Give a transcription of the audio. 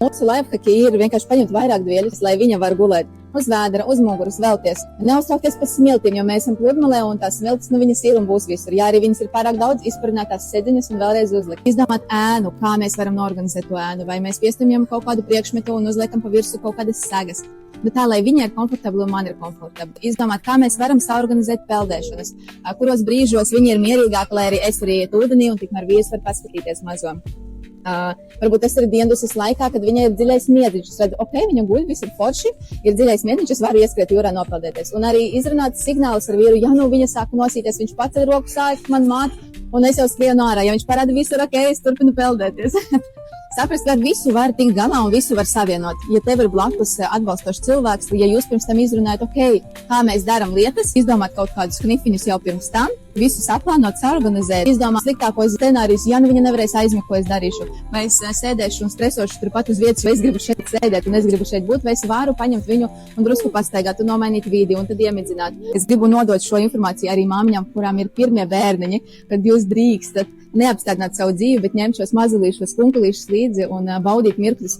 Mūsu lifehaki ir vienkārši paņemt vairāk dvieļus, lai viņa var gulēt uz vēdera, uz muguras, vēlties. Neuztraukties par smiltīm, jo mēs esam pludmalē un tās smiltis, viņas ir un būs visur. Ja arī viņas ir pārāk daudz, izparināt tās sēdziņas un vēlreiz uzlikt. Izdomāt ēnu, kā mēs varam norganizēt to ēnu, vai mēs piestumjam kaut kādu priekšmetu un uzliekam pa virsu kaut kādas segas. Bet tā, lai viņa ir komfortabla un man ir komfortabla. Izdomāt, kā mēs varam saorganizēt peldēšanas, kuros brīžos viņi ir mierīgāki, lai arī es varu iet ūdenī un tikmēr vīrs var paskatīties mazo. Varbūt tas ir dienduses laikā, kad viņai ir dziļais miedziņš. Es redzu, viņa guļ, viss ir forši, ir dziļais miedziņš, es varu ieskriet jūrā nopeldēties. Un arī izrunāt signālus ar vīru, ja viņa sāk nosīties, viņš paceļ roku sāk man māt, un es jau skrienu ārā. Ja viņš parāda visu, es turpinu peldēties. Saprast, ka visu var tikt galā un visu var savienot. Ja tev ir blakus atbalstošs cilvēks, ja jūs pirms tam izrunājat, kā mēs darām lietas, izdomāt kaut kādus knifiņus jau pirms tam, visu saplānot, saorganizēt, izdomāt sliktākos scenārijus, ja viņa nevarēs aizmigt, ko es darīšu. Vai es sēdēšu un stresošu turpat uz vietas, vai es gribu šeit sēdēt un es gribu šeit būt, vai es varu paņemt viņu un drusku pastaigāt un nomainīt vidi un tad iemidzināt. Es gribu nodot šo informāciju arī māmiņām, kurām ir pirmie bērniņi, kad jūs drīkstat neapstādināt savu dzīvi, bet ņemt šos mazulīšos, kunkulīšus līdzi un baudīt mirkļus.